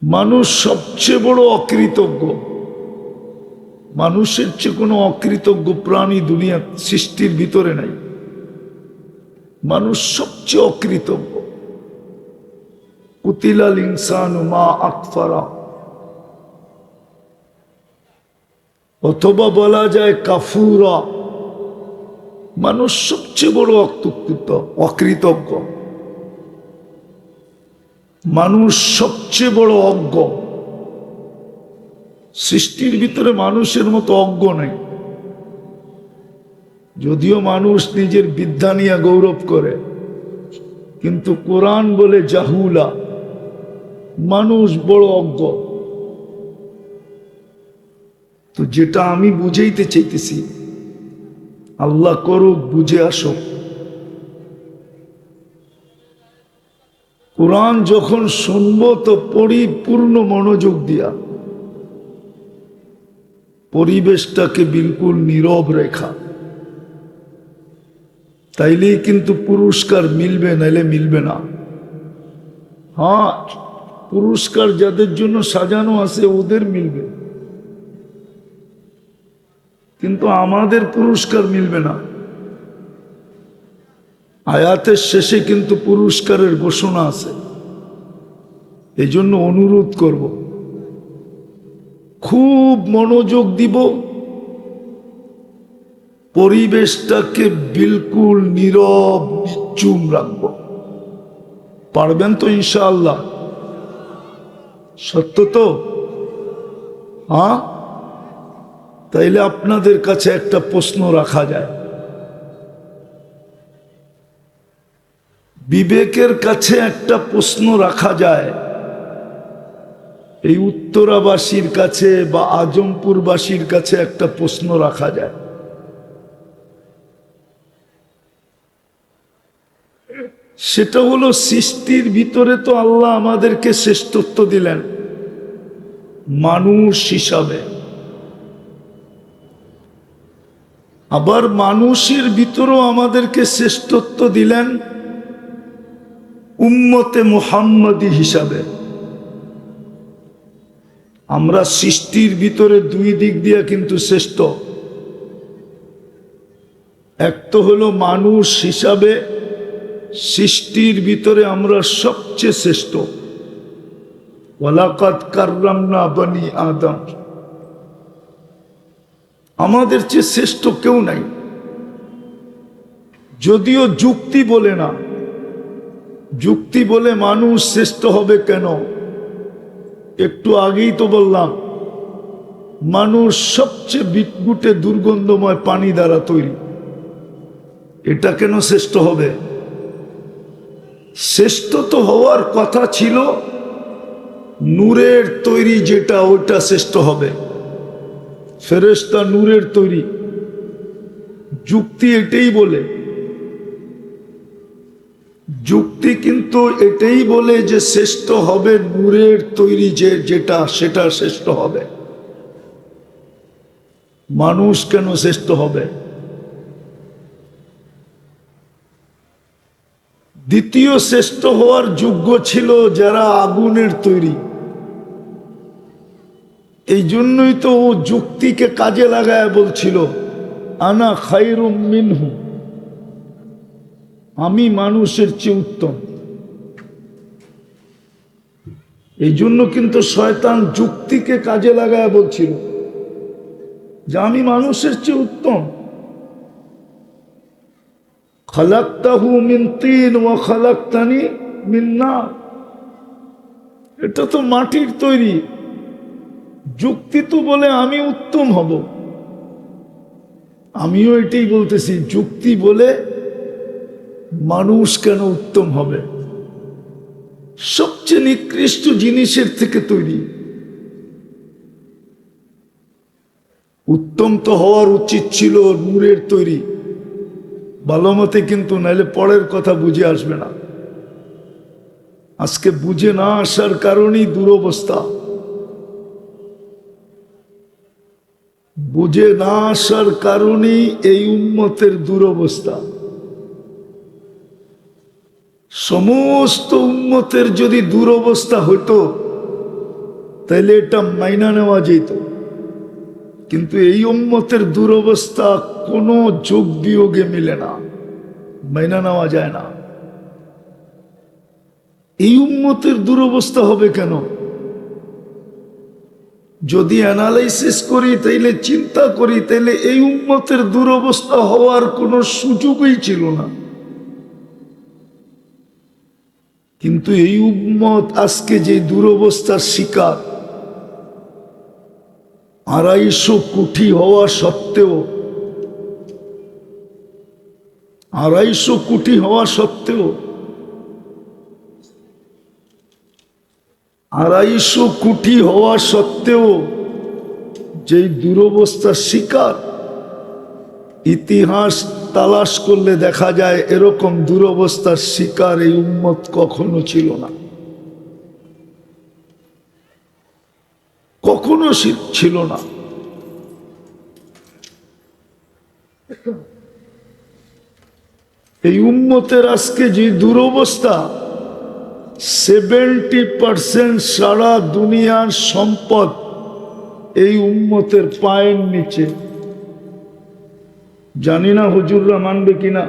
মানুষ সবচেয়ে বড় অকৃতজ্ঞ। মানুষের চেয়ে কোনো অকৃতজ্ঞ প্রাণী দুনিয়া সৃষ্টির ভিতরে নাই। মানুষ সবচেয়ে অকৃতজ্ঞ। কুতিলাল ইনসানু মা আকফারা, অথবা বলা যায় কাফুরা। মানুষ সবচেয়ে বড় অকৃতজ্ঞ। মানুষ সবচেয়ে বড় অজ্ঞ। সৃষ্টির ভিতরে মানুষের মতো অজ্ঞ নেই। যদিও মানুষ নিজের বিদ্যা নিয়ে গৌরব করে, কিন্তু কোরআন বলে জাহুলা, মানুষ বড় অজ্ঞ। তো যেটা আমি বুঝাইতে চাইতেছি, আল্লাহ করুক বুঝে আসো। কোরআন যখন শুনবো তো পরিপূর্ণ মনোযোগ দিয়া, পরিবেশটাকে বিলকুল নীরব রেখা, তাইলেই কিন্তু পুরস্কার মিলবে, নাইলে মিলবে না। হ্যাঁ, পুরস্কার যাদের জন্য সাজানো আছে ওদের মিলবে, কিন্তু আমাদের পুরস্কার মিলবে না। আয়াতের শেষে কিন্তু পুরস্কারের ঘোষণা আছে। এই জন্য অনুরোধ করব, খুব মনোযোগ দিব, পরিবেশটাকে বিলকুল নীরব নিশ্চুপ রাখব। পারবেন তো ইনশাআল্লাহ? সত্য তো? হ্যাঁ, তাইলে আপনাদের কাছে একটা প্রশ্ন রাখা যায়। বিবেকের কাছে একটা প্রশ্ন রাখা যায়। এই উত্তরাবাসীর কাছে বা আজমপুরবাসীর কাছে একটা প্রশ্ন রাখা যায়। সেটা হলো, সৃষ্টির ভিতরে তো আল্লাহ আমাদেরকে শ্রেষ্ঠত্ব দিলেন মানুষ হিসাবে, আবার মানুষের ভিতরেও আমাদেরকে শ্রেষ্ঠত্ব দিলেন উম্মতে মুহাম্মদী হিসাবে। আমরা সৃষ্টির ভিতরে দুই দিক দিয়ে কিন্তু শ্রেষ্ঠ। এক তো হলো মানুষ হিসাবে সৃষ্টির ভিতরে আমরা সবচেয়ে শ্রেষ্ঠ। ওয়ালাকাদ কাররামনা বনি আদম, আমাদের চেয়ে শ্রেষ্ঠ কেউ নাই। যদিও যুক্তি বলে না, যুক্তি বলে মানুষ শ্রেষ্ঠ হবে কেন? একটু আগেই তো বললাম, মানুষ সবচেয়ে বিটগুটে দুর্গন্ধময় পানি দ্বারা তৈরি, এটা কেন শ্রেষ্ঠ হবে? শ্রেষ্ঠ তো হওয়ার কথা ছিল নূরের তৈরি, যেটা ওইটা শ্রেষ্ঠ হবে। ফেরেশতা নূরের তৈরি, যুক্তি এটাই বলে। যুক্তি কিন্তু এটাই বলে যে শ্রেষ্ঠ হবে নূরের তৈরি, যেটা সেটা শ্রেষ্ঠ হবে। মানুষ কেন শ্রেষ্ঠ হবে? দ্বিতীয় শ্রেষ্ঠ হওয়ার যোগ্য ছিল যারা আগুনের তৈরি। এই জন্যই তো ও যুক্তিকে কাজে লাগায় বলছিল, আনা খায়রুম মিনহু, আমি মানুষের চেয়ে উত্তম। এই জন্য কিন্তু শয়তান যুক্তিকে কাজে লাগায় বলছিল যে আমি মানুষের চেয়ে উত্তম। খালাকতাহু মিন তিন ওয়া খালাকতানি মিন নার, এটা তো মাটির তৈরি। যুক্তি তো বলে আমি উত্তম হব। আমিও এটাই বলতেছি, যুক্তি বলে মানুষ কেন উত্তম হবে? সবচেয়ে নিকৃষ্ট জিনিসের থেকে তৈরি। উত্তম তো হওয়ার উচিত ছিল নূরের তৈরি, ভালো মতে, কিন্তু নাইলে পরের কথা বুঝে আসবে না। আজকে বুঝে না আসার কারণেই দুরবস্থা। বুঝে না আসার কারণেই এই উম্মতের দুরবস্থা। সমস্ত উম্মতের যদি দুরবস্থা হতো তাইলে এটা মাইনা নেওয়া যেত। কিন্তু এই উম্মতের দুরবস্থা কোনো যোগ বিয়োগে মিলে না, মাইনা নেওয়া যায় না। এই উম্মতের দুরবস্থা হবে কেন? যদি অ্যানালাইসিস করি, তাইলে চিন্তা করি, তাইলে এই উম্মতের দুরবস্থা হওয়ার কোনো সুযোগই ছিল না। কিন্তু এই উম্মত আজকে যে দুরবস্থার শিকার, 250 কোটি হওয়া সত্ত্বেও, 250 কোটি হওয়া সত্ত্বেও, 250 কোটি হওয়া সত্ত্বেও যেই দুরবস্থার শিকার, ইতিহাস তালাশ করলে দেখা যায় এরকম দুরবস্থার শিকার এই উম্মত কখনো ছিল না, কখনো ছিল না। এই উম্মতের আজকে যে দুরবস্থা, 70% সারা দুনিয়ার সম্পদ এই উম্মতের পায়ের নিচে। জানি না হুজুররা মানবে কিনা,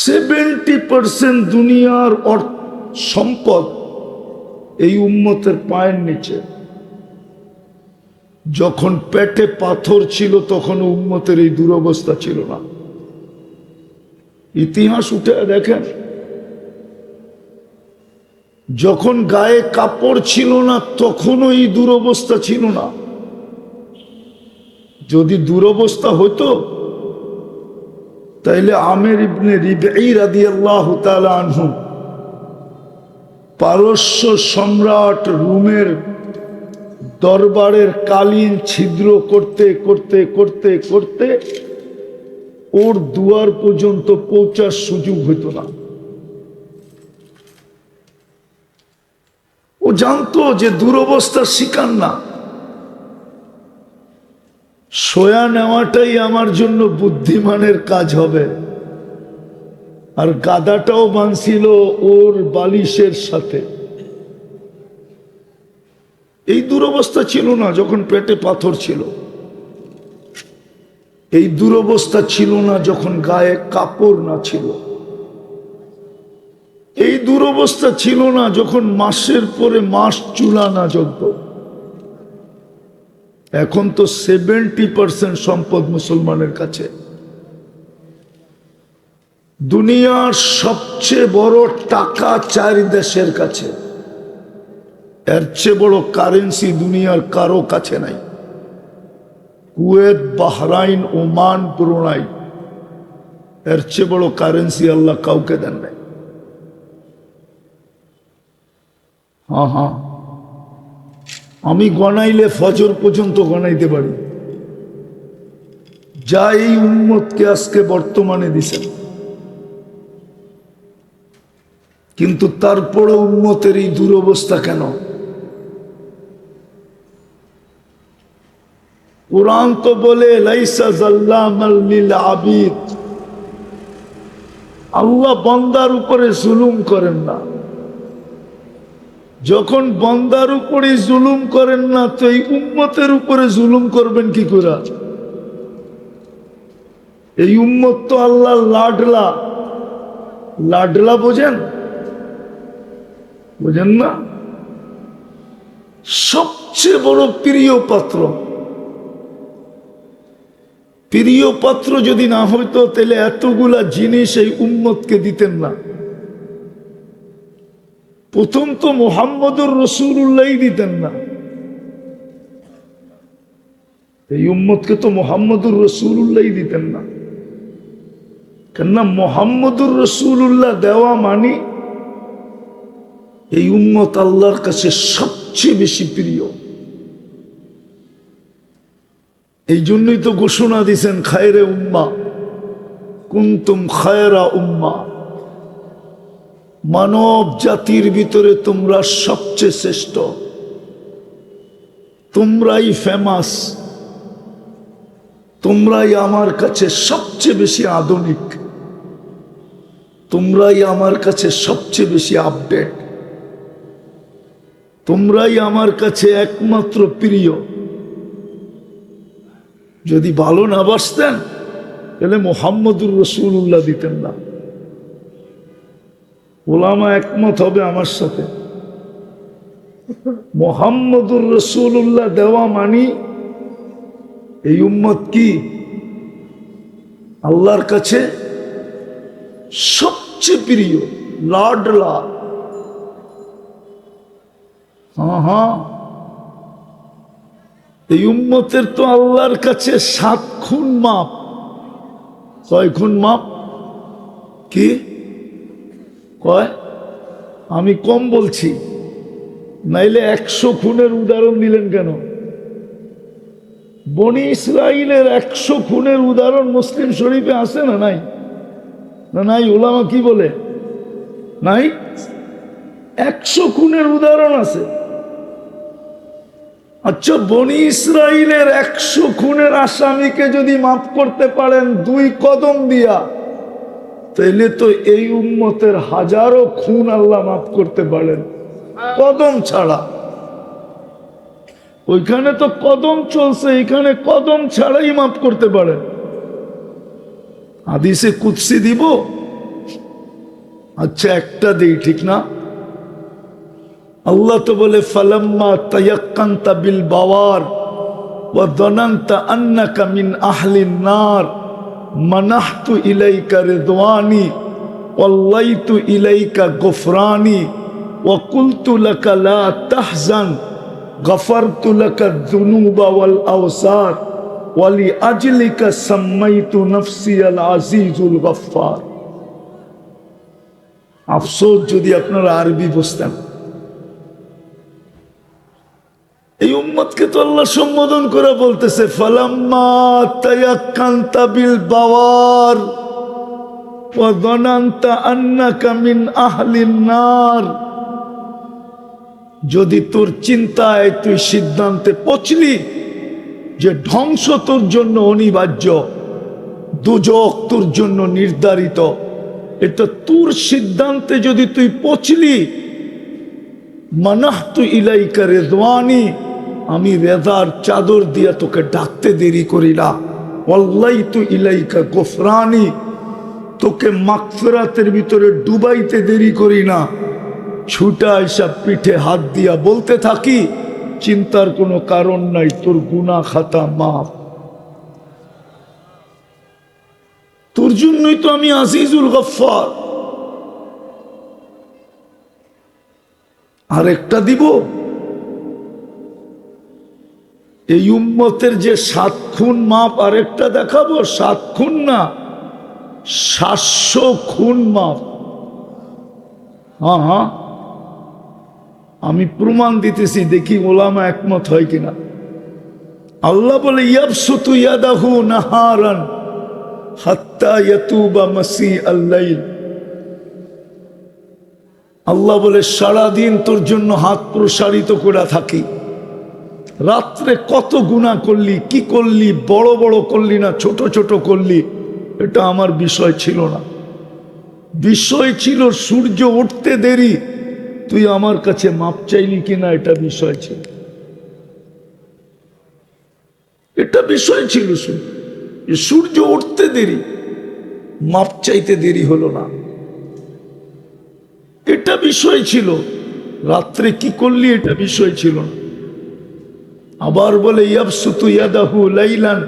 70% দুনিয়ার সম্পদ এই উম্মতের পায়ের নিচে। যখন পেটে পাথর ছিল তখন উম্মতের এই দুরবস্থা ছিল না। ইতিহাস উঠে দেখেন, যখন গায়ে কাপড় ছিল না তখনও এই দুরবস্থা ছিল না। যদি দুরবস্থা হতো তাইলে আমের ইবনে রিবঈ রাদিয়াল্লাহু তাআলা আনহু, পারস্য সম্রাট রোমের দরবারের কালীন ছিদ্র করতে করতে করতে করতে ওর দুয়ার পর্যন্ত পৌঁছার সুযোগ হইত না। ও জানতো যে দুরবস্থার শিকার না, সোয়া নেওয়াটাই আমার জন্য বুদ্ধিমানের কাজ হবে। আর গাদাটাও বাঁধছিল ওর বালিশের সাথে। এই দুরবস্থা ছিল না যখন পেটে পাথর ছিল, এই দুরবস্থা ছিল না যখন গায়ে কাপড় না ছিল, এই দুরবস্থা ছিল না যখন মাসের পরে মাস চুলা না জ্বলত। এখন তো 70% সম্পদ মুসলমানের কাছে। দুনিয়ার সবচেয়ে বড় টাকা 4 দেশের কাছে, এর চেয়ে বড় কারেন্সি দুনিয়ার কারো কাছে নাই। কুয়েত, বাহরাইন, ওমান, ব্রুনাই, এর চেয়ে বড় কারেন্সি আল্লাহ কাউকে দেন নাই। হ্যাঁ, আমি গনাইলে ফজর পর্যন্ত গনাইতে পারি, যা এই উম্মতকে আজকে বর্তমানে দিছেন। কিন্তু তারপরে উম্মতের এই দুরবস্থা কেন? কুরআন তো বলে লাইসা যাল্লামাল লিল আবিদ, আল্লাহ বান্দার উপরে জুলুম করেন না। যখন বান্দার উপরে জুলুম করেন না, তো এই উম্মতের উপরে জুলুম করবেন কি করে? এই উম্মত তো আল্লাহ লাডলা। লাডলা বোঝেন? বোঝেন না? সবচেয়ে বড় প্রিয় পাত্র। প্রিয় পাত্র যদি না হইতো তাহলে এতগুলা জিনিস এই উম্মতকে দিতেন না। প্রথম তো মুহাম্মদুর রাসূলুল্লাহ দিতেন না, এই উম্মতকে তো মুহাম্মদুর রাসূলুল্লাহ দিতেন না। কেননা মুহাম্মদুর রাসূলুল্লাহ দেওয়া মানে এই উম্মত আল্লাহর কাছে সবচেয়ে বেশি প্রিয়। এই জন্যই তো ঘোষণা দিয়েছেন খায়রে উম্মাহ, কুনতুম খায়রা উম্মাহ, মানব জাতির ভিতরে তোমরা সবচেয়ে শ্রেষ্ঠ, তোমরাই ফেমাস, তোমরাই আমার কাছে সবচেয়ে বেশি আধুনিক, তোমরাই আমার কাছে সবচেয়ে বেশি আপডেট। তোমরাই আমার কাছে একমাত্র প্রিয়। যদি ভালো না বাসতেন তাহলে মুহাম্মদুর রাসূলুল্লাহ দিতেন না। ওলামা একমত হবে আমার সাথে, মুহাম্মদুর রাসূলুল্লাহ দেওয়া মানি এই উম্মত কি আল্লাহর কাছে সবচেয়ে প্রিয়, লাডলা। হ্যাঁ, এই উম্মতের তো আল্লাহর কাছে 7 খুন মাপ। কয় খুন মাপ? কি কয়? আমি কম বলছি, নাইলে 100 খুনের উদাহরণ দিলেন কেন? বনি ইসরাইলের 100 খুনের উদাহরণ মুসলিম শরীফে আছে না নাই? না নাই? ওলামা কি বলে নাই? 100 খুনের উদাহরণ আছে। আচ্ছা, বনি ইসরাইলের 100 খুনের আসামিকে যদি মাফ করতে পারেন 2 কদম দিয়া, তাইলে তো এই উম্মতের হাজারো খুন আল্লাহ মাফ করতে পারেন কদম ছাড়া। ওইখানে তো কদম চলছে, এখানে কদম ছাড়াই মাফ করতে পারেন। হাদিসে কুদসি দিব? আচ্ছা, একটা দেই, ঠিক না? আল্লাহ তো বলে ফালাম্মা তায়াক্কানতা বিল বাওয়ার ওয়া যানানতা আন্নাকা মিন আহলিন নার মানাহতু ইলাইকা রিদওয়ানি ওয়াল্লাইতু ইলাইকা গফরানি ওয়া কুলতু লাকা লা তাহজান গফারতু লাকা যুনুবা ওয়াল আওসার ওয়া লিআজলিকা সাম্মাইতু নফসি আল আজিজুল গফফার। আফসোস যদি আপনারা আরবি বুঝতেন। এই উম্মতকে তো আল্লাহ সম্বোধন করে বলতেছে ফালাম্মা তায়াক্কানতা বিল বাওয়ার ওয়া যানানতা আন্নাকা মিন আহলিন নার। যদি তোর চিন্তায় তুই সিদ্ধান্তে পৌঁছলি যে ধ্বংস তোর জন্য অনিবার্য, দুজক তোর জন্য নির্ধারিত, এটা তোর সিদ্ধান্তে যদি তুই পৌঁছলি, মানাহতু ইলাইকা রিদওয়ানি, আমি রেজার চাদর দিয়া তোকে ডাকতে দেরি করি না। ওয়াল্লাইতু ইলাইকা গফরানি, তোকে মাগফিরাতের ভিতরে ডুবাইতে দেরি করি না। ছুটা এসব পিঠে হাত দিয়া বলতে থাকি, চিন্তার কোনো কারণ নাই, তোর গুনাহ খাতা মাফ। তোর জন্যই তো আমি আজিজুল গফফার। আরেকটা দিব, এই উম্মতের যে 7 খুন মাপ, আরেকটা দেখাবো। 7 খুন না, 700 খুন মাপ। হ্যাঁ, আমি প্রমাণ দিতেছি, দেখি ওলামা একমত হয় কিনা। আল্লাহ বলে ইয়াবসুতু ইয়াদাহু নাহারান হাত্তা ইয়াতুবা মাসি আল-লাইল। আল্লাহ বলে সারাদিন তোর জন্য হাত প্রসারিত করে থাকি। রাত্রে কত গুনাহ করলি, কি করলি, বড় বড় করলি না ছোট ছোট করলি, এটা আমার বিষয় ছিল না। বিষয় ছিল সূর্য উঠতে দেরি, তুই আমার কাছে মাপ চাইলি কিনা, এটা বিষয় ছিল। এটা বিষয় ছিল সূর্য উঠতে দেরি, মাপ চাইতে দেরি হলো না, এটা বিষয় ছিল। রাত্রে কি করলি, এটা বিষয় ছিল না। আবার বলে ইয়াবসুতু ইয়াদাহু লাইলান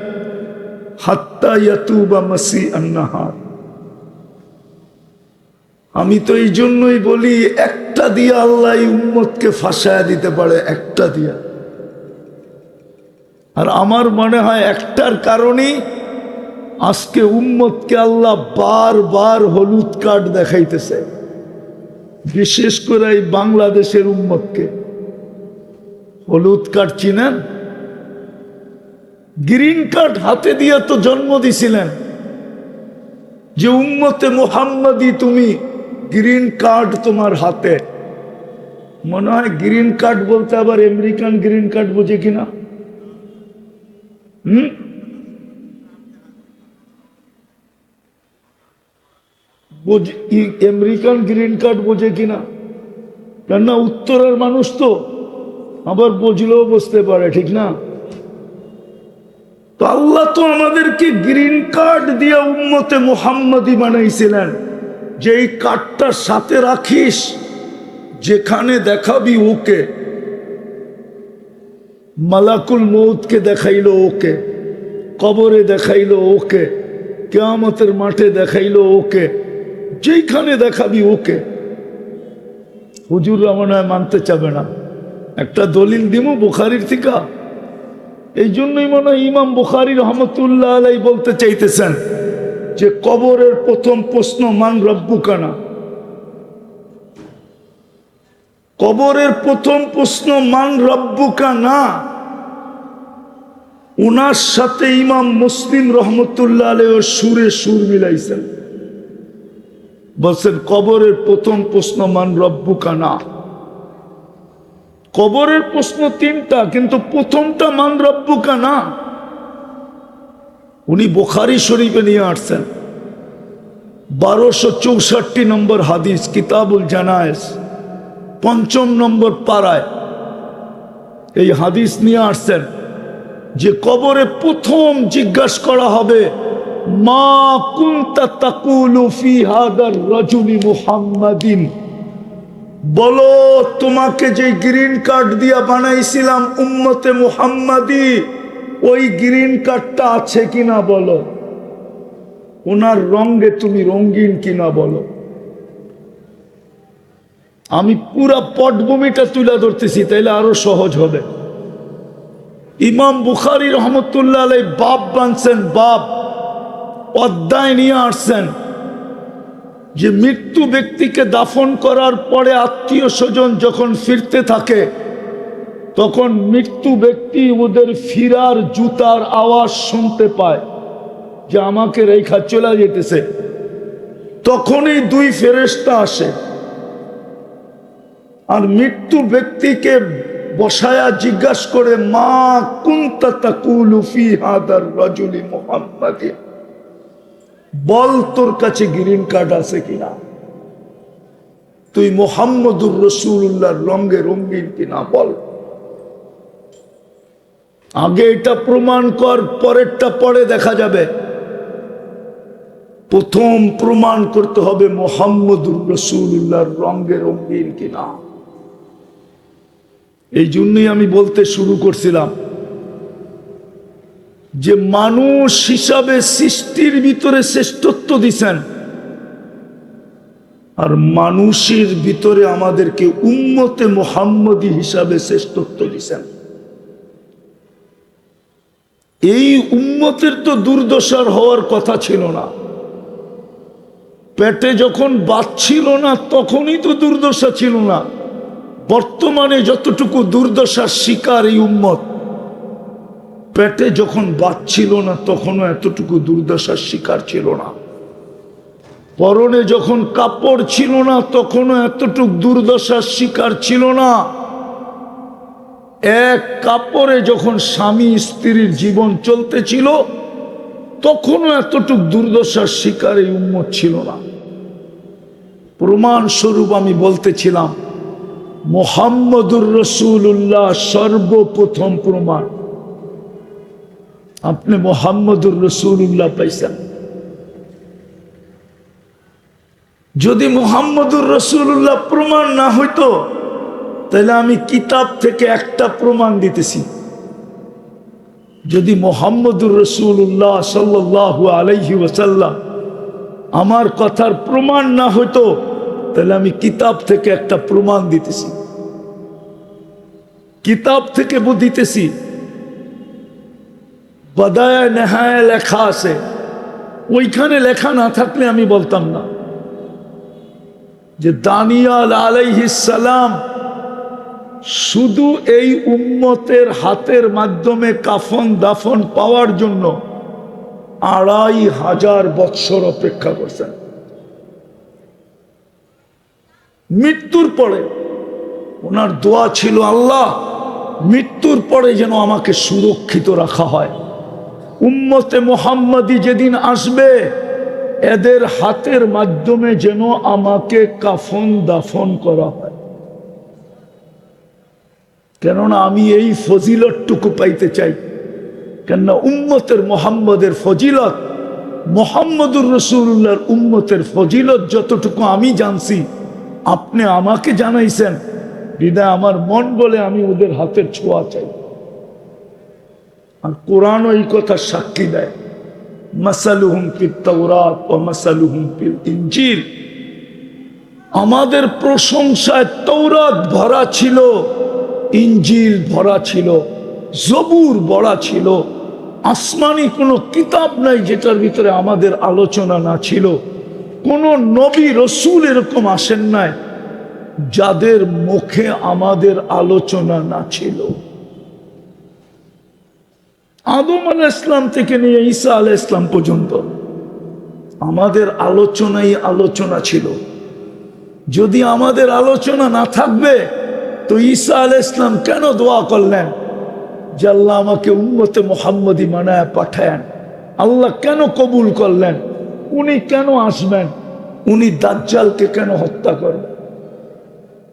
হাত্তা ইয়াতুবা মাসি আন-নাহার। আমি তো এই জন্যই বলি, একটা দিয়া আল্লাহ এই উম্মতকে ফাঁসায়া দিতে পারে, একটা দিয়া। আর আমার মনে হয় একটার কারণেই আজকে উম্মতকে আল্লাহ বারবার হলুদ কার্ড দেখাইতেছে, বিশেষ করে এই বাংলাদেশের উম্মতকে। হলুদ কার্ড চিনেন? গ্রিন কার্ড হাতে দিয়ে তো জন্ম দিছিলেন যে উম্মতে মুহাম্মাদি তুমি, গ্রিন কার্ড তোমার হাতে। মনে হয় গ্রিন কার্ড বলতে আবার আমেরিকান গ্রিন কার্ড বোঝে কিনা? আমেরিকান গ্রিন কার্ড বোঝে কিনা? কেননা উত্তরের মানুষ তো আবার বুঝলেও বুঝতে পারে, ঠিক না? তো আল্লাহ তো আমাদেরকে গ্রিন কার্ড দিয়ে উম্মতে মুহাম্মাদি বানাইছিলেন, যে এই কার্ডটার সাথে রাখিস, যেখানে দেখাবি ওকে। মালাকুল মৌতকে দেখাইলো ওকে, কবরে দেখাইলো ওকে, কিয়ামতের মাঠে দেখাইলো ওকে, যেখানে দেখাবি ওকে। হুজুররা মনে হয় মানতে চাবে না। একটা দলিল দিমু বুখারীর থেকে। এই জন্যই মনে হয় ইমাম বুখারী রহমতুল্লাহ আলাইহি বলতে চাইতেছেন যে কবরের প্রথম প্রশ্ন মান রব্বুকা না। কবরের প্রথম প্রশ্ন মান রব্বুকা না। উনার সাথে ইমাম মুসলিম রহমতুল্লাহ আলাইহি সুরে সুর মিলাইছেন, বলছেন কবরের প্রথম প্রশ্ন মান রব্বুকা না। কবরের প্রশ্ন তিনটা, কিন্তু প্রথমটা মান রব্বুকা না। উনি বুখারী শরীফে নিয়ে আসছেন 1264 নম্বর হাদিস, কিতাবুল জানায়েজ 5 নম্বর পারায় এই হাদিস নিয়ে আসছেন যে কবরে প্রথম জিজ্ঞাসা করা হবে মা কুনতা তাকুলু ফি হাদার রাজুলি মুহাম্মাদিন। বলো, তোমাকে যে গ্রিন কার্ড দিয়া বানাইছিলাম উম্মতে মুহাম্মাদি, ওই গ্রিন কার্ডটা আছে কিনা বলো। ওনার রঙে তুমি রঙিন কিনা বলো। আমি পুরা পটভূমিটা তুলে ধরতেছি, তাইলে আরো সহজ হবে। ইমাম বুখারী রহমতুল্লাহ আলাইহি বাব বানছেন, বাব অধ্যায় নিয়ে আসছেন যে মৃত্যু ব্যক্তিকে দাফন করার পরে আত্মীয় স্বজন যখন ফিরতে থাকে, তখন মৃত্যু ব্যক্তি ওদের ফিরার জুতার আওয়াজ শুনতে পায় যে আমাকে রেখা চলে যেতেছে। তখনই 2 ফেরেশতা আসে আর মৃত্যু ব্যক্তিকে বসায়া জিজ্ঞাসা করে মা কুনতা তাকুলু ফি হাদার রাজুলি মুহাম্মাদি, বল তোর কাছে গ্রিন কার্ড আছে কিনা, তুই মুহাম্মদুর রাসূলুল্লাহর রঙে রঙিন কিনা বল। আগে এটা প্রমাণ কর, পরেরটা পরে দেখা যাবে। প্রথম প্রমাণ করতে হবে মুহাম্মদুর রাসূলুল্লাহর রঙে রঙিন কিনা। এই জন্যই আমি বলতে শুরু করছিলাম যে মানুষ হিসাবে সৃষ্টির ভিতরে শ্রেষ্ঠত্ব দিছেন, আর মানুষের ভিতরে আমাদেরকে উম্মতে মুহাম্মদী হিসাবে শ্রেষ্ঠত্ব দিছেন। এই উম্মতের তো দুর্দশার হওয়ার কথা ছিল না। পেটে যখন বাচ্ছিল না তখনই তো দুর্দশা ছিল না। বর্তমানে যতটুকু দুর্দশার শিকার এই উম্মত, পেটে যখন বাচ্ছিল না তখনও এতটুকু দুর্দশার শিকার ছিল না। পরনে যখন কাপড় ছিল না তখনও এতটুকু দুর্দশার শিকার ছিল না। এক কাপড়ে যখন স্বামী স্ত্রীর জীবন চলতেছিল তখনও এতটুক দুর্দশার শিকার এই উম্মত ছিল না। প্রমাণ স্বরূপ আমি বলতেছিলাম মুহাম্মদুর রাসূলুল্লাহ সর্বপ্রথম প্রমাণ। আপনি মুহাম্মদুর রাসূলুল্লাহ পাইছেন। যদি মুহাম্মদুর রাসূলুল্লাহ প্রমাণ না হইতো তাহলে আমি কিতাব থেকে একটা প্রমাণ দিতেছি। যদি মুহাম্মদুর রাসূলুল্লাহ সাল্লাল্লাহু আলাইহি ওয়াসাল্লাম আমার কথার প্রমাণ না হইতো তাহলে আমি কিতাব থেকে একটা প্রমাণ দিতেছি। কিতাব থেকে দিতেছি, বাদায়া নেহায়া লেখা আছে, ওইখানে লেখা না থাকলে আমি বলতাম না যে দানিয়াল আলাইহিস সালাম শুধু এই উম্মতের হাতের মাধ্যমে কাফন দাফন পাওয়ার জন্য 2500 বৎসর অপেক্ষা করছেন। মৃত্যুর পরে ওনার দোয়া ছিল, আল্লাহ মৃত্যুর পরে যেন আমাকে সুরক্ষিত রাখা হয়। উম্মতে মুহাম্মাদি যেদিন আসবে এদের হাতের মাধ্যমে যেন আমাকে কাফন দাফন করা হয়। কেননা আমি এই ফজিলতটুকু পাইতে চাই। কেননা উম্মতের মোহাম্মদের ফজিলত, মোহাম্মদুর রসুল্লাহর উম্মতের ফজিলত যতটুকু আমি জানছি, আপনি আমাকে জানাইছেন বিদায় আমার মন বলে আমি ওদের হাতের ছোঁয়া চাই। আর কোরআনও এই কথা সাক্ষী দেয়, মাসালুহুম ফিত তাওরাত ওয়া মাসালুহুম ফিল ইনজিল। আমাদের প্রশংসায় তৌরাত ভরা ছিল, ইনজিল ভরা ছিল, জবুর ভরা ছিল। আসমানি কোনো কিতাব নাই যেটার ভিতরে আমাদের আলোচনা না ছিল। কোনো নবী রসুল এরকম আসেন নাই যাদের মুখে আমাদের আলোচনা না ছিল। আদম আলাইহিস সালাম থেকে নিয়ে ঈসা আলাইহিস সালাম পর্যন্ত আমাদের আলোচনাই আলোচনা ছিল। যদি আমাদের আলোচনা না থাকবে তো ঈসা আলাইহিস সালাম কেন দোয়া করলেন যে আল্লাহ আমাকে উম্মতে মুহাম্মদী বানায় পাঠায়েন? আল্লাহ কেন কবুল করলেন? উনি কেন আসবেন? উনি দাজ্জালকে কেন হত্যা করবেন?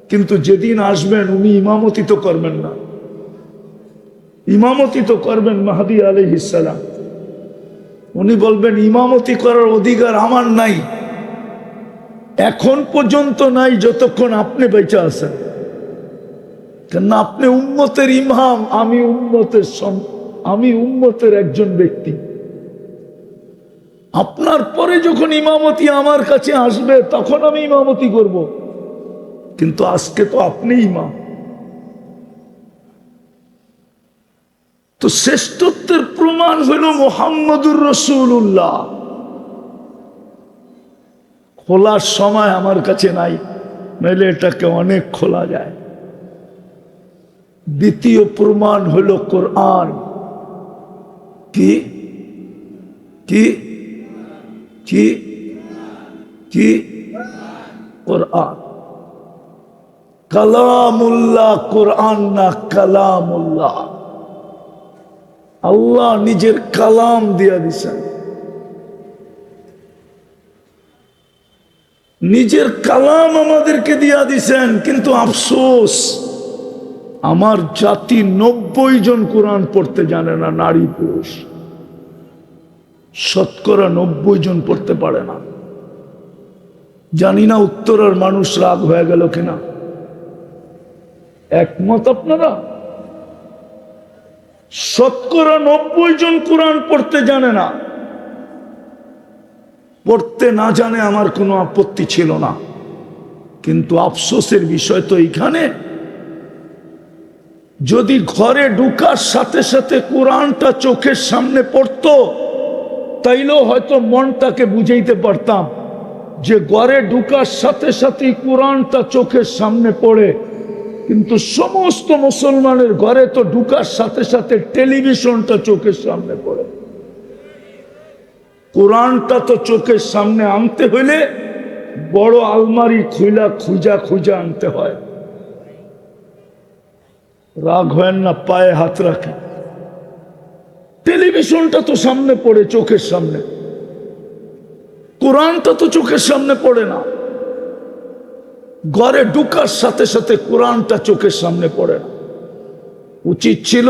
কিন্তু যেদিন আসবেন উনি ইমামতি তো করবেন না, ইমামতি তো করবেন মাহদী আলাইহিস সালাম। উনি বলবেন ইমামতি করার অধিকার আমার নাই, এখন পর্যন্ত নাই যতক্ষণ আপনি বেঁচে আছেন। কেন আপনি উম্মতের ইমাম, আমি উম্মতের একজন ব্যক্তি। আপনার পরে যখন ইমামতি আমার কাছে আসবে তখন আমি ইমামতি করব, কিন্তু আজকে তো আপনি ইমাম। তো শ্রেষ্ঠত্বের প্রমাণ হলো মুহাম্মদুর রাসূলুল্লাহ। খোলার সময় আমার কাছে নাই, নইলে এটাকে অনেক খোলা যায়। দ্বিতীয় প্রমাণ হলো কোরআন। কি কি কি কি? কোরআন কালামুল্লাহ, কোরআন না কালামুল্লাহ। আল্লাহ নিজের কালাম দিয়া দিছেন, নিজের কালাম আমাদেরকে দিয়া দিছেন। কিন্তু আফসোস, আমার জাতি 90 জন কোরআন পড়তে জানে না, নারী পুরুষ শতকরা 90 জন পড়তে পারে না। জানি না উত্তরার মানুষ রাগ হয়ে গেল কিনা, একমত আপনারা? শতকরা 90 জন কোরআন পড়তে জানে না। পড়তে না জানে আমার কোনো আপত্তি ছিল না, কিন্তু আফসোসের বিষয় তো এইখানে, যদি ঘরে ঢুকার সাথে সাথে কোরআনটা চোখের সামনে পড়তো তাইলেও হয়তো মনটাকে বুঝাইতে পারতাম যে ঘরে ঢুকার সাথে সাথে কোরআনটা চোখের সামনে পড়ে। কিন্তু সমস্ত মুসলমানের ঘরে তো ঢুকার সাথে সাথে টেলিভিশনটা চোখের সামনে পড়ে। কোরআনটা তো চোখের সামনে আনতে হইলে বড় আলমারি খুঁজা খুঁজা আনতে হয়। রাগ হয় না, পায়ে হাত রাখে। টেলিভিশনটা তো সামনে পড়ে, চোখের সামনে। কোরআনটা তো চোখের সামনে পড়ে না। ঘরে ঢুকার সাথে সাথে কোরআনটা চোখের সামনে পড়ে না। উচিত ছিল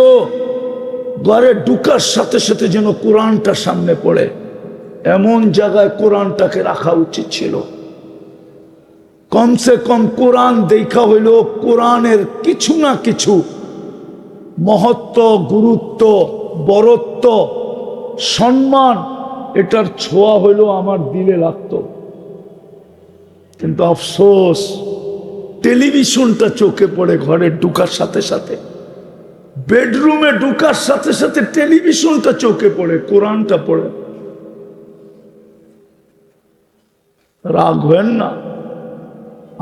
ঘরে ঢুকার সাথে সাথে যেন কোরআনটা সামনে পড়ে, এমন জায়গায় কোরআনটাকে রাখা উচিত ছিল। কমসে কম কোরআন দেখা হইল কোরআনের কিছু না কিছু মহত্ব, গুরুত্ব, বরত্ব, সম্মান, এটার ছোঁয়া হইল আমার দিলে লাগতো। কিন্তু আফসোস, টেলিভিশনটা চোখে পড়ে ঘরে ঢুকার সাথে সাথে, বেডরুমে ঢুকার সাথে সাথে টেলিভিশনটা চোখে পড়ে, কোরআনটা পড়ে। রাগ হয়েন না।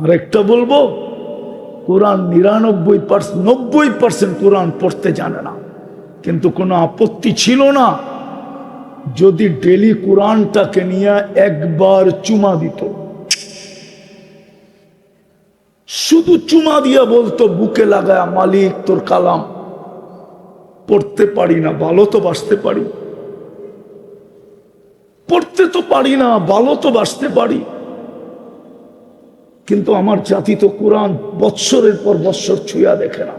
আরেকটা বলবো, কোরআন 90% কোরআন পড়তে জানে না, কিন্তু কোনো আপত্তি ছিল না যদি ডেলি কোরআনটাকে নিয়ে একবার চুমা দিত। শুধু চুমা দিয়া বলতো বুকে লাগায়, মালিক তোর কালাম। পড়তে পারি না, ভালো তো বাসতে পারি। পড়তে তো পারি না, ভালো তো বাসতে পারি, কিন্তু আমার জাতি তো কোরআন বৎসরের পর বৎসর ছুঁয়া দেখে না।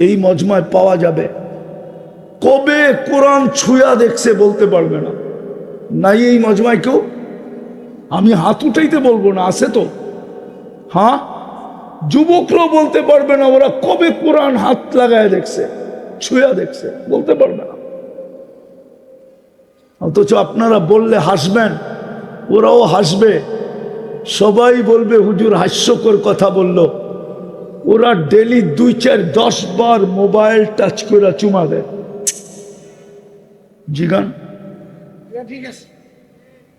এই মজমায় পাওয়া যাবে। কবে কোরআন ছুঁয়া দেখছে বলতে পারবে না, নাই এই মজমায় কেউ। আমি হাত উঠাইতে বলবো না, আছে তো? হ্যাঁ, যুবকরাও বলতে পারবে না ওরা কবে কোরআন হাত লাগায় দেখছে, ছুঁয়া দেখছে, বলতে পারবে না। অথচ আপনারা বললে হাসবেন, ওরাও হাসবে, সবাই বলবে হুজুর হাস্যকর কথা বলল। ওরা ডেলি 2, 4, 10 বার মোবাইল টাচ করে চুমা দেয়। জিগান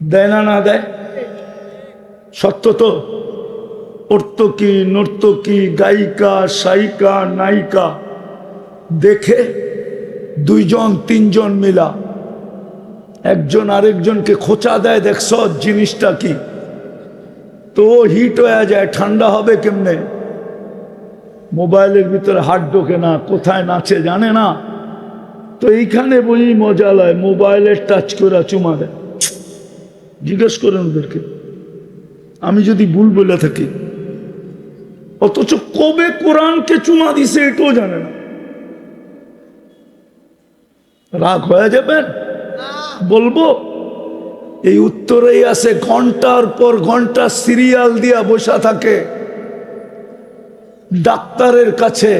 দেয় না, না দেয়? সত্য তো? অর্তকী, নর্তকী, গায়িকা, সায়িকা, নায়িকা দেখে 2 জন 3 জন মিলা একজন আরেকজনকে খোঁচা দেয়, দেখছ জিনিসটা কি? তো হিট হয়ে যায়, ঠান্ডা হবে কেমনে? মোবাইলের ভিতরে হাত ঢোকে না, কোথায় নাচে জানে না। তো এইখানে বই মজা লয়, মোবাইলের টাচ করে চুমা দেয়। জিজ্ঞেস করেন ওদেরকে, আমি যদি ভুল বলে থাকি। অথচ কবে কোরআনকে চুমা দিছে এটাও জানে না। রাগ হয়ে যাবেন? বলবো এই উত্তরেই আছে, ঘন্টার পর ঘন্টা সিরিয়াল দিয়া বসা থাকে ডাক্তারের কাছে,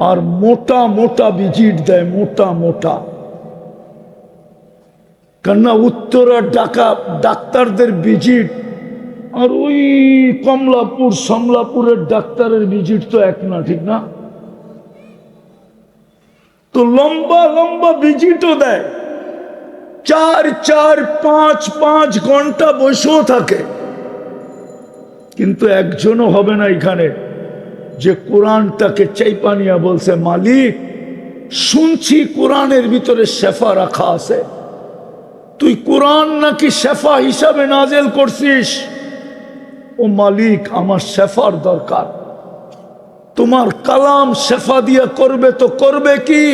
আর মোটা মোটা ভিজিট দেয়, মোটা মোটা। কেননা উত্তরার ডাক্তারদের ভিজিট আর ওই কমলাপুর সমলাপুরের ডাক্তারের ভিজিট তো এক না, ঠিক না? তো লম্বা লম্বা ভিজিটও দেয়, 4, 4, 5, 5 ঘন্টা বসেও থাকে। কিন্তু একজনও হবে না এখানে যে কোরআনটাকে চাইপা নিয়া বলছে, মালিক শুনছি কোরআনের ভিতরে শেফা রাখা আছে, তুই কোরআন নাকি শেফা হিসাবে নাজেল করছিস। ও মালিক, আমার শেফার দরকার, তোমার কালাম শেফা দিয়া করবে তো করবে কি,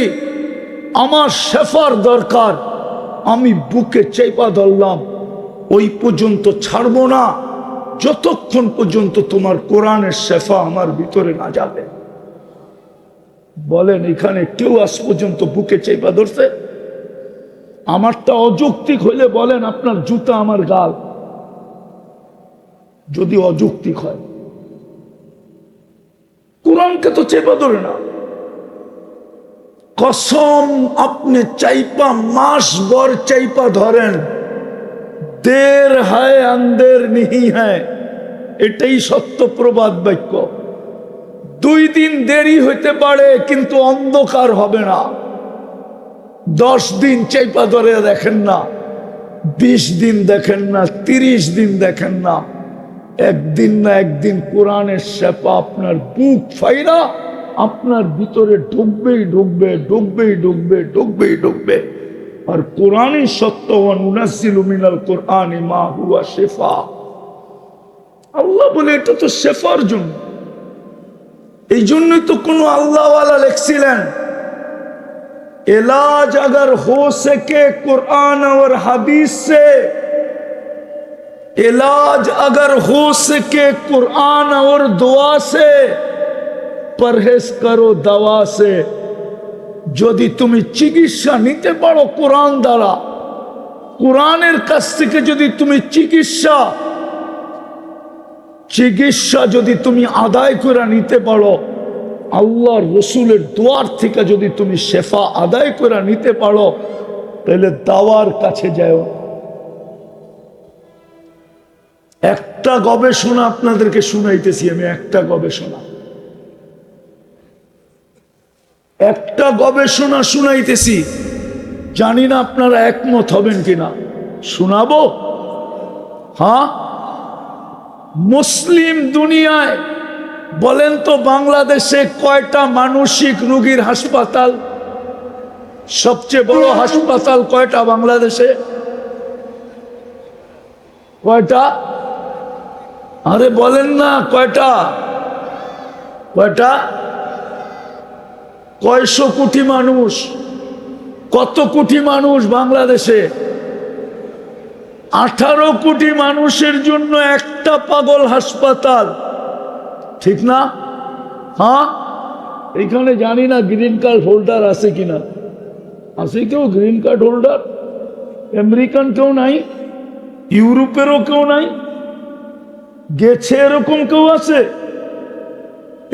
আমার শেফার দরকার। আমি বুকে চেপা ধরলাম, ওই পর্যন্ত ছাড়বো না যতক্ষণ পর্যন্ত তোমার কোরআনের শেফা আমার ভিতরে না যাবে। বলেন এখানে কেউ আজ পর্যন্ত বুকে চেপা ধরছে? আমারটা অযৌক্তিক হইলে বলেন আপনার জুতা আমার গাল, যদি অযৌক্তিক হয়। কোরআনকে তো চেপা ধরে না। কসম, আপনি চাইপা মাস ভর চাইপা ধরেন, দের হায় আন্দের নিহি হ্যায়, এটাই সত্য প্রবাদ বাক্য। 2 দিন দেরি হইতে পারে কিন্তু অন্ধকার হবে না। 10 দিন চাইপা ধরে দেখেন না, 20 দিন দেখেন না, 30 দিন দেখেন না, একদিন না একদিন কোরআনের শেফা আপনার বুক ফাইরা আপনার ভিতরে ঢুকবেই ঢুকবে, ঢুকবেই ঢুকবে, ঢুকবেই ঢুকবে। আর কোরআনই সত্য, নুনাজ্জিলু মিনাল কোরআনি মা হুয়া শিফা। আল্লাহ বলে এটা তো শেফার জন্য। এই জন্যই তো কোন আল্লাহওয়ালা লিখছিলেন, इलाज अगर हो सके कुरान और हदीस से, इलाज अगर हो सके कुरान और दुआ से, परहेज करो दवा से। যদি তুমি চিকিৎসা নিতে পারো কোরআন দ্বারা, কোরআনের কাছ থেকে যদি তুমি চিকিৎসা যদি তুমি আদায় করে নিতে পারো, আল্লাহর রসুলের দোয়ার থেকে যদি তুমি শেফা আদায় করে নিতে পারো, তাহলে দাওয়ার কাছে যাও। একটা গবেষণা আপনাদেরকে শুনাইতেছি আমি, একটা গবেষণা শুনাইতেছি, জানি না আপনারা একমত হবেন কিনা। শোনাবো? হ্যাঁ। মুসলিম দুনিয়ায় বলেন তো বাংলাদেশে কয়টা মানসিক রোগীর হাসপাতাল? সবচেয়ে বড় হাসপাতাল কয়টা বাংলাদেশে? কয়টা? আরে বলেন না কয়টা? কয়শো কোটি মানুষ, কত কোটি মানুষ বাংলাদেশে? 18 কোটি মানুষের জন্য একটা পাগল হাসপাতাল, ঠিক না? হ্যাঁ, এখানে জানি না গ্রিন কার্ড হোল্ডার আছে কিনা, আছে কেউ গ্রিন কার্ড হোল্ডার? আমেরিকান কেউ নাই, ইউরোপেরও কেউ নাই, গেছে এরকম কেউ আছে?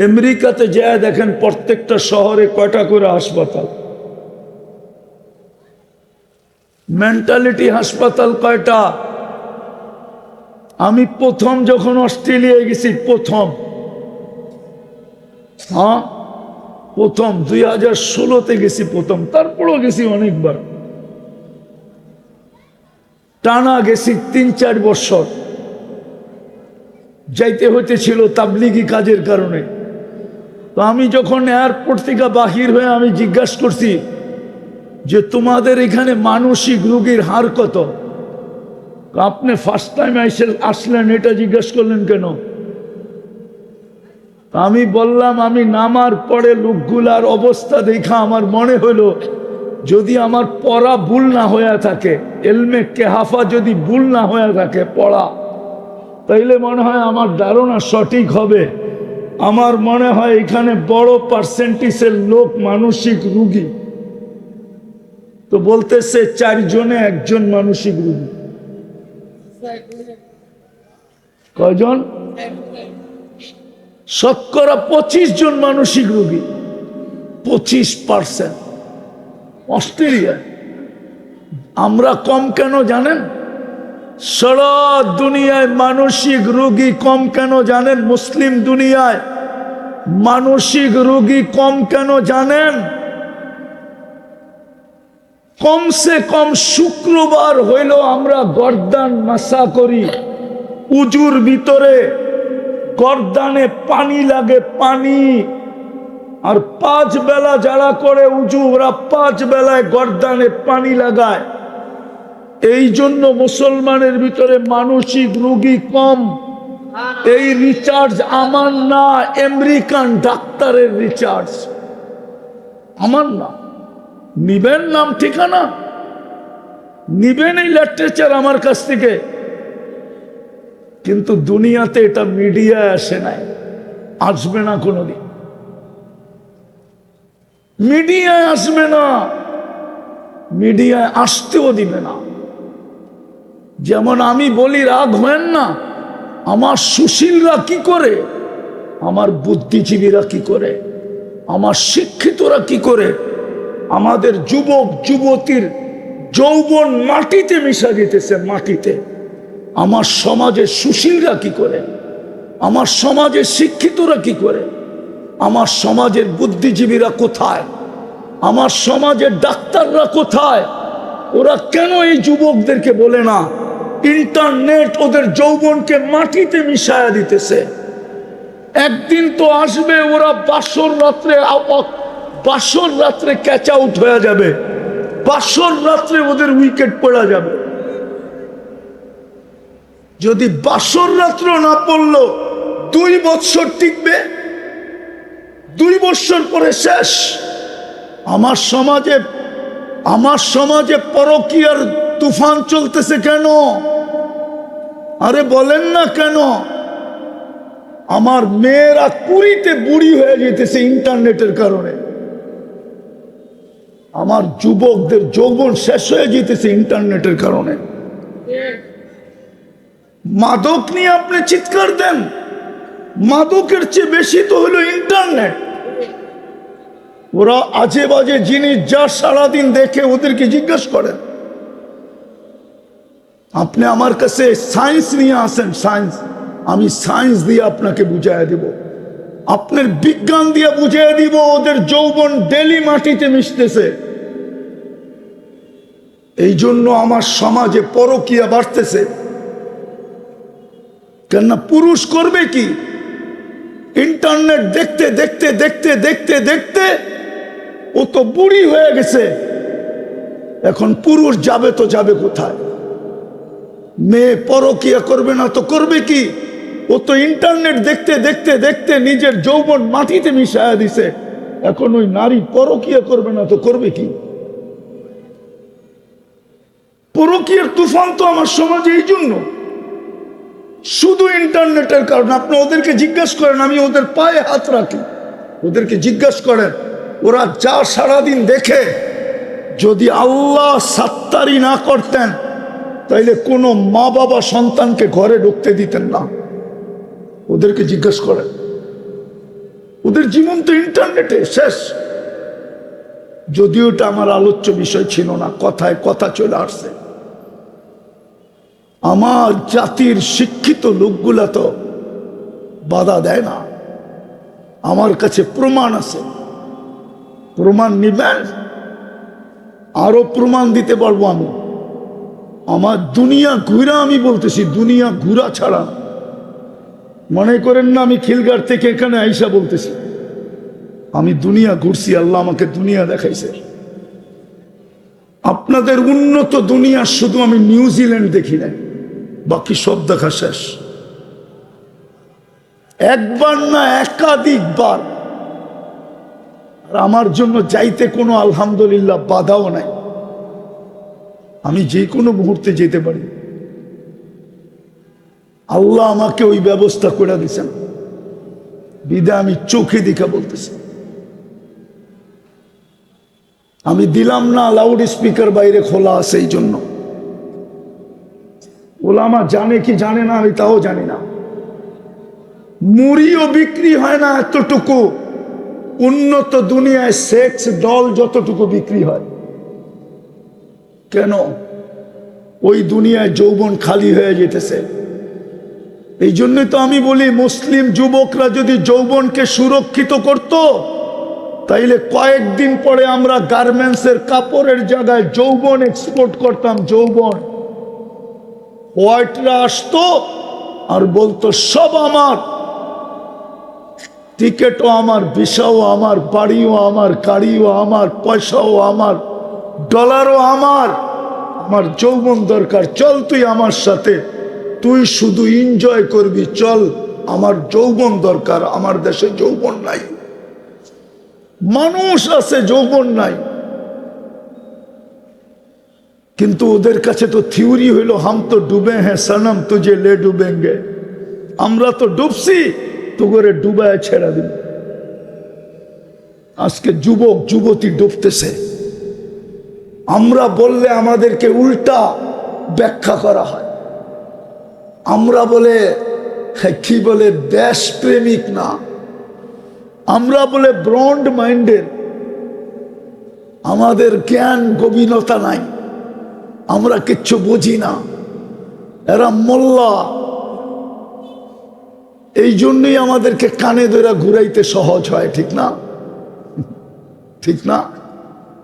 আমেরিকাতে যায় দেখেন প্রত্যেকটা শহরে কয়টা করে হাসপাতাল, মেন্টালিটি হাসপাতাল কয়টা? আমি প্রথম যখন অস্ট্রেলিয়ায় গেছি, প্রথম 2016-তে গেছি প্রথম, তারপরও গেছি অনেকবার, টানা গেছি 3-4 বছর, যাইতে হইতেছিল তাবলিগি কাজের কারণে। তো আমি যখন এয়ারপোর্ট থেকে বাহির হয়ে আমি জিজ্ঞাসা করছি যে তোমাদের এখানে মানসিক রোগীর হার কত? আপনি ফার্স্ট টাইম আসলেন, এটা জিজ্ঞেস করলেন কেন? আমি বললাম আমি নামার পরে লোকগুলার অবস্থা দেখা আমার মনে হলো যদি আমার পড়া ভুল না হয়ে থাকে, এলমে কেহাফা যদি ভুল না হয়ে থাকে পড়া, তাইলে মনে হয় আমার ধারণা সঠিক হবে। আমার মনে হয় এখানে বড় পার্সেন্টেজের লোক মানসিক রোগী। তো বলতেছে 4 জনে 1 জন মানসিক রোগী। কয়জন? শতকরা 25 জন মানসিক রোগী, 25%। অস্ট্রেলিয়া আমরা কম কেন জানেন? সারা দুনিয়ায় মানসিক রোগী কম কেন জানেন? মুসলিম দুনিয়ায় মানসিক রোগী কম কেন জানেন? কমসে কম শুক্রবার হইল আমরা গর্দান মাসা করি, উজুর ভিতরে গর্দানে পানি লাগে, পানি। আর 5 বেলা যারা করে উজু, ওরা 5 বেলায় গর্দানে পানি লাগায়। এই জন্য মুসলমানের ভিতরে মানসিক রোগী কম। এই রিচার্জ আমার না, আমেরিকান ডাক্তারের রিচার্জ, আমার না। নিবেন নাম ঠিকানা, নিবেন এই লিটারেচার আমার কাছ থেকে, কিন্তু দুনিয়াতে এটা মিডিয়ায় আসে নাই, আসবে না কোনোদিন, মিডিয়ায় আসবে না, মিডিয়ায় আসতেও দিবে না। যেমন আমি বলি রাগ হয়েন না, আমার সুশীলরা কি করে, আমার বুদ্ধিজীবীরা কি করে, আমার শিক্ষিতরা কি করে, আমাদের যুবক যুবতীর যৌবন মাটিতে মিশা যেতেছে, মাটিতে। আমার সমাজের সুশীলরা কি করে, আমার সমাজের শিক্ষিতরা কি করে, আমার সমাজের বুদ্ধিজীবীরা কোথায়, আমার সমাজের ডাক্তাররা কোথায়? ওরা কেন এই যুবকদেরকে বলে না ইন্টারনেট ওদের যৌবনকে মাটিতে মিশায়া দিতেছে? একদিন তো আসবে ওরা বাসর রাত্রে ক্যাচ আউট হয়ে যাবে, বাসর রাত্রে ওদের উইকেট পড়া যাবে। যদি বাসর রাত্র না পড়লো 2 বছর টিকবে, 2 বছর পরে শেষ। আমার সমাজে পরকীয়ার তুফান চলতেছে কেন? আরে বলেন না কেন? আমার মেয়েরা 20-তে বুড়ি হয়ে যেতেছে ইন্টারনেটের কারণে, আমার যুবকদের যৌবন শেষ হয়ে যেতেছে ইন্টারনেটের কারণে। মাদক নিয়ে আপনি চিৎকার দেন, মাদকের চেয়ে বেশি তো হলো ইন্টারনেট। ওরা আজে বাজে জিনিস যা সারাদিন দেখে ওদেরকে জিজ্ঞাসা করেন। আপনি আমার কাছে সায়েন্স নিয়ে আসেন, সায়েন্স, আমি সায়েন্স দিয়ে আপনাকে বুঝাইয়া দিব, আপনার বিজ্ঞান দিয়ে বুঝিয়ে দিব ওদের যৌবন ডেলি মাটিতে মিশতেছে। এই জন্য আমার সমাজে পরকীয়া বাড়তেছে। কেননা পুরুষ করবে কি? ইন্টারনেট দেখতে দেখতে দেখতে দেখতে দেখতে ও তো বুড়ি হয়ে গেছে, এখন পুরুষ যাবে তো যাবে কোথায়? মেয়ে পরকীয়া করবে না তো করবে কি? ও তো ইন্টারনেট দেখতে দেখতে দেখতে নিজের যৌবন মাটিতে মিশায়া দিছে, এখন ওই নারী পরকীয়া করবে না তো করবে কি? পরকীয়ার তুফান তো আমার সমাজে এই জন্য, শুধু ইন্টারনেটের কারণে। আপনি ওদেরকে জিজ্ঞাসা করেন, আমি ওদের পায়ে হাত রাখি, ওদেরকে জিজ্ঞাসা করেন, ওরা যা সারাদিন দেখে, যদি আল্লাহ সাত্তারি না করতেন তাইলে কোনো মা বাবা সন্তানকে ঘরে ঢুকতে দিতেন না। ওদেরকে জিজ্ঞাসা করেন, ওদের জীবন তো ইন্টারনেটে শেষ। যদিও এটা আমার আলোচ্য বিষয় ছিল না, কথায় কথা চলে আসছে। আমার জাতির শিক্ষিত লোকগুলা তো বাধা দেয় না। আমার কাছে প্রমাণ আছে, প্রমাণ নিবেন, আরো প্রমাণ দিতে পারবো আমি। আমার দুনিয়া ঘুরা, আমি বলতেছি দুনিয়া ঘুরা ছাড়া। মনে করেন না আমি খিলগার থেকে এখানে আইসা বলতেছি, আমি দুনিয়া ঘুরছি, আল্লাহ আমাকে দুনিয়া দেখাইছে। আপনাদের উন্নত দুনিয়া শুধু আমি নিউজিল্যান্ড দেখি নাই, বাকি সব দেখা শেষ। একবার না একাধিকবার। আর আমার জন্য যাইতে কোনো আলহামদুলিল্লাহ বাধাও নাই, আমি যে কোনো মুহূর্তে যেতে পারি। আল্লাহ আমাকে ওই ব্যবস্থা করে দিয়েছেন, বিদা আমি চোখে দেখা বলতেছি। আমি দিলাম না লাউড স্পিকার বাইরে খোলা আছে, এই জন্য। ওলামা জানে কি জানে না আমি তাও জানি না। মুড়িও বিক্রি হয় না এতটুকু, উন্নত দুনিয়ায় সেক্স ডল যতটুকু বিক্রি হয়। কেন? ওই দুনিয়ায় যৌবন খালি হয়ে যেতেছে। এই জন্যই তো আমি বলি, মুসলিম যুবকরা যদি যৌবনকে সুরক্ষিত করত, তাইলে কয়েকদিন পরে আমরা গার্মেন্টসের কাপড়ের জায়গায় যৌবন এক্সপোর্ট করতাম। যৌবন হোয়াইটরা আসতো আর বলতো সব আমার, টিকেটও আমার, ভিসাও আমার, বাড়িও আমার, গাড়িও আমার, পয়সাও আমার, ডলারও আমার। আমার যৌবন দরকার, চল তুই আমার সাথে, তুই শুধু এনজয় করবি, চল। আমার যৌবন দরকার। আমার দেশে যৌবন নাই, মানুষ আছে যৌবন নাই। কিন্তু ওদের কাছে তো থিওরি হইল, হাম তো ডুবে হ্যাঁ সনম তুঝে লে ডুবেঙ্গে। আমরা তো ডুবছি, তো করে ডুবায় ছেড়া দিন। আজকে যুবক যুবতী ডুবতেছে, আমরা বললে আমাদেরকে উল্টা ব্যাখ্যা করা হয়। আমরা বলে কি বলে দেশপ্রেমিক না, আমরা বলে ব্রন্ড মাইন্ডের, আমাদের জ্ঞান গভীরতা নাই, আমরা কিচ্ছু বুঝি না, এরা মোল্লা। এই জন্যই আমাদেরকে কানে ধরে ঘুরাইতে সহজ হয়, ঠিক না? ঠিক না?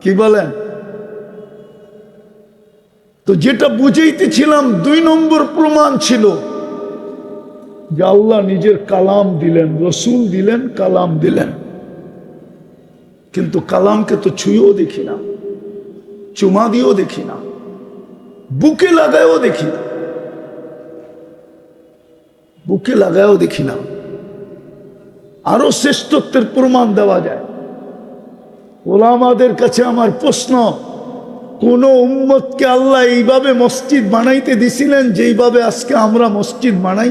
কি বলেন? তো যেটা বুঝাইতেছিলাম, 2 নম্বর প্রমাণ ছিল যে আল্লাহ নিজের কালাম দিলেন, রসুল দিলেন, কালাম দিলেন। কিন্তু কালামকে তো ছুঁয়েও দেখি না, চুমা দিয়েও দেখি না, বুকে লাগায়ও দেখি না, বুকে লাগায়ও দেখি না। আরো শ্রেষ্ঠত্বের প্রমাণ দেওয়া যায়। ওলামাদের কাছে আমার প্রশ্ন, কোন উম্মতকে আল্লাহ এইভাবে মসজিদ বানাইতে দিছিলেন যেইভাবে আজকে আমরা মসজিদ বানাই?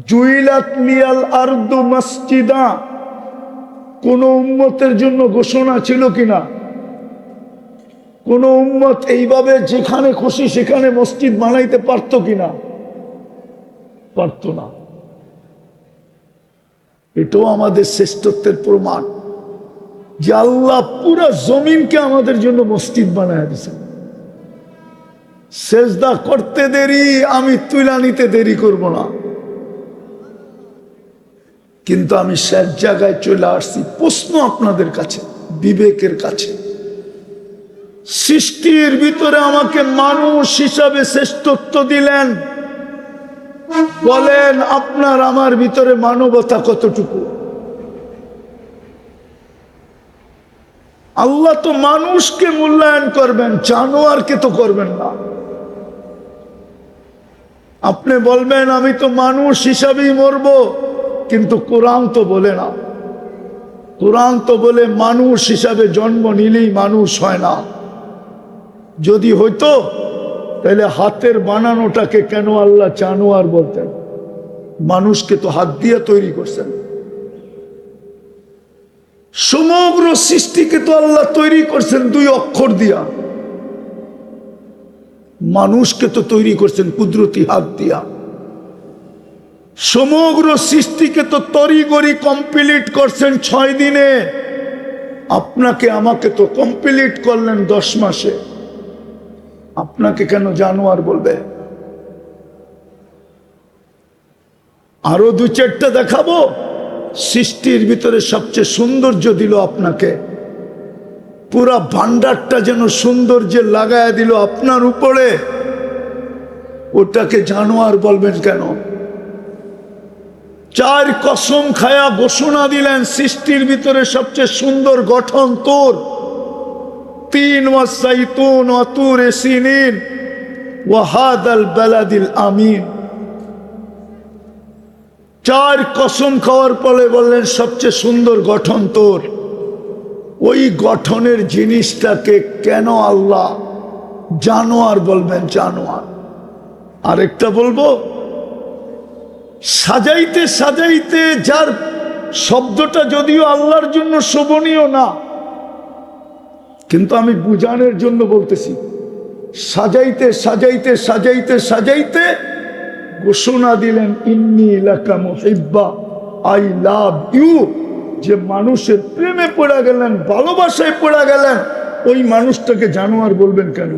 জুইলাত লিয়াল আরদু মসজিদা, কোন উম্মতের জন্য ঘোষণা ছিল কিনা? কোন উম্মত এইভাবে যেখানে খুশি সেখানে মসজিদ বানাইতে পারতো কিনা? পারতো না। এটাও আমাদের শ্রেষ্ঠত্বের প্রমাণ যে আল্লাহ পুরো জমিনকে আমাদের জন্য মসজিদ বানায় দিয়েছেন। সেজদা করতে দেরি, আমি তুলা নিতে দেরি করব না। কিন্তু আমি শেষ জায়গায় চলে আসছি। প্রশ্ন আপনাদের কাছে, বিবেকের কাছে, সৃষ্টির ভিতরে আমাকে মানুষ হিসাবে শ্রেষ্ঠত্ব দিলেন, বলেন আপনার আমার ভিতরে মানবতা কতটুকু? আল্লাহ তো মানুষকে মূল্যায়ন করবেন, জানোয়ারকে তো করবেন না। আপনি বলবেন আমি তো মানুষ হিসাবেই মরব, কিন্তু কোরআন তো বলে না। কোরআন তো বলে মানুষ হিসাবে জন্ম নিলেই মানুষ হয় না। যদি হইতো তাহলে হাতের বানানোটাকে কেন আল্লাহ জানোয়ার বলতেন? মানুষকে তো হাত দিয়ে তৈরি করছেন। সমগ্র সৃষ্টিকে তো আল্লাহ তৈরি করছেন 2 অক্ষর দিয়া, মানুষকে তো তৈরি করছেন কুদরতি হাত দিয়া। সমগ্র সৃষ্টিকে তো তড়িঘড়ি কমপ্লিট করছেন 6 দিনে, আপনাকে আমাকে তো কমপ্লিট করলেন 10 মাসে। আপনাকে কেন জানোয়ার বলবে? আরো 2-4টা দেখাবো। সৃষ্টির ভিতরে সবচেয়ে সৌন্দর্য দিল আপনাকে, পুরা ভান্ডারটা যেন সৌন্দর্যে লাগায় দিল আপনার উপরে, ওটাকে জানোয়ার বলবেন কেন? 4 কসম খায়া ঘোষণা দিলেন সৃষ্টির ভিতরে সবচেয়ে সুন্দর গঠন তোর। 3 ওয়াসাইতুন ওয়া তুরে সিনিন ওয়া হাদাল বালাদিল আমিন। 4 কসম খাওয়ার পরে বললেন সবচেয়ে সুন্দর গঠন তোর। ওই গঠনের জিনিসটাকে কেন আল্লাহ জানোয়ার বলবেন? জানোয়ার। আরেকটা বলবো, সাজাইতে সাজাইতে, যার শব্দটা যদিও আল্লাহর জন্য শোভনীয় না, কিন্তু আমি বুঝানোর জন্য বলতেছি, সাজাইতে সাজাইতে সাজাইতে সাজাইতে ঘোষণা দিলেন ইন্নী লাকা মুহিব্বা, আই লাভ ইউ। যে মানুষের প্রেমে পড়ে গেলেন, ভালোবাসায় পড়ে গেলেন, ওই মানুষটাকে জানোয়ার বলবেন কেন?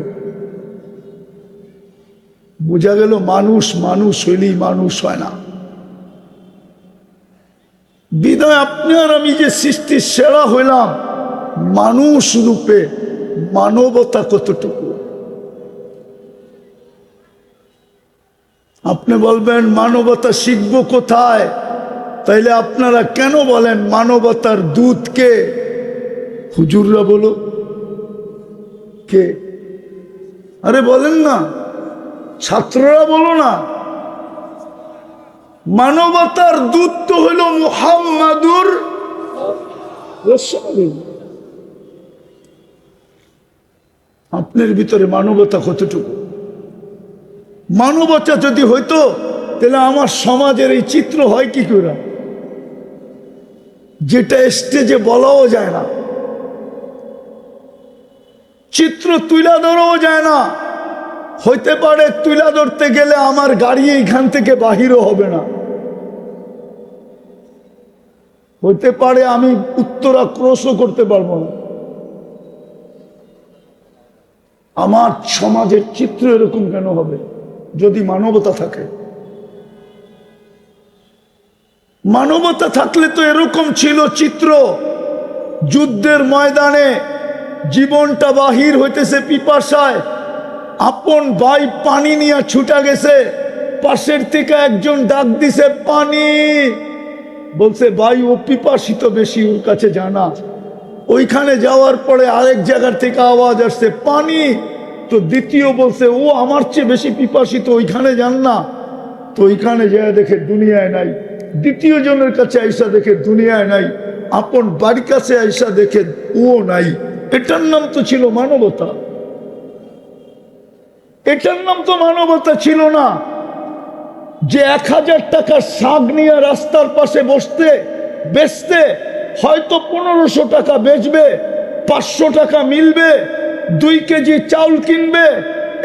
বোঝা গেল মানুষ মানুষ হইলেই মানুষ হয় না। বিদায় আপনি আর আমি যে সৃষ্টির সেরা হইলাম মানুষ রূপে, মানবতা কতটুকু? আপনি বলবেন মানবতা শিখবো কোথায়? তাইলে আপনারা কেন বলেন মানবতার দূত কে? হুজুররা বলো কে? আরে বলেন না, ছাত্ররা বলো না। মানবতার দূত তো হইল মুহাম্মাদুর রাসূলুল্লাহ। আপনার ভিতরে মানবতা কতটুকু? মানবতা যদি হইতো তাহলে আমার সমাজের এই চিত্র হয় কি করে, যেটা স্টেজে বলাও যায় না, চিত্র তুলা ধরাও যায় না। হইতে পারে তুলা ধরতে গেলে আমার গাড়ি এইখান থেকে বাহিরও হবে না, হইতে পারে আমি উত্তরা ক্রসও করতে পারবো না। আমার সমাজের চিত্র এরকম কেন হবে যদি মানবতা থাকে? মানবতা থাকলে তো এরকম ছিল চিত্র, যুদ্ধের ময়দানে জীবনটা বাহির হইতেছে পিপাসায়, আপন ভাই পানি নিয়ে ছুটা গেছে, পাশের থেকে একজন ডাক দিছে পানি, বলছে ভাই ও পিপাসিত বেশি, ওর কাছে জানা। ওইখানে যাওয়ার পরে আরেক জায়গার থেকে আওয়াজ আসছে পানি, তো দ্বিতীয় বলছে ও আমার চেয়ে বেশি পিপাসিত, ওইখানে যান না। তো ওইখানে যায় দেখে দুনিয়ায় নাই, দ্বিতীয় জনের কাছে আইসা দেখে দুনিয়ায় নাই, আপন বাড়ির কাছে আইসা দেখে ও নাই। এটার নাম তো ছিল মানবতা। এটার নাম তো মানবতা ছিল না যে 1000 টাকার শাক নিয়ে রাস্তার পাশে বসতে বেচতে হয়তো 1500 টাকা বেচবে, 500 টাকা মিলবে, 2 কেজি চাউল কিনবে,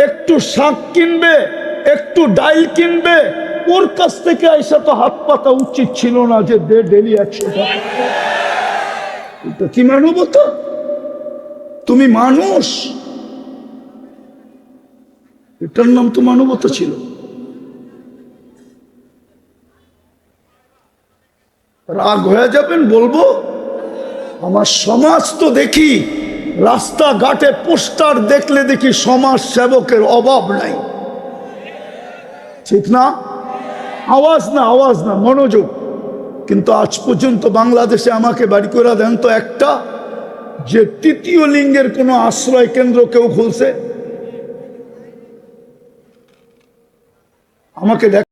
একটু শাক কিনবে, একটু ডাইল কিনবে, ওর কাছ থেকে আইসা তো হাত পাতা উচিত ছিল না যে দে ডেলি 100 টাকা। এটা কি মানবতা? তুমি মানুষ, এটার নাম তো মানবতা ছিল। রাগ হয়ে যাবেন বলবো, আমার সমাজ তো দেখি রাস্তাঘাটে পোস্টার দেখলে দেখি সমাজ সেবকের অভাব নাই, ঠিক না? আওয়াজ না, আওয়াজ না, মনোযোগ। কিন্তু আজ পর্যন্ত বাংলাদেশে আমাকে বাড়ি করে দেন তো একটা, যে 3য় লিঙ্গের কোনো আশ্রয় কেন্দ্র কেউ খুলছে? আমাকে দেখ।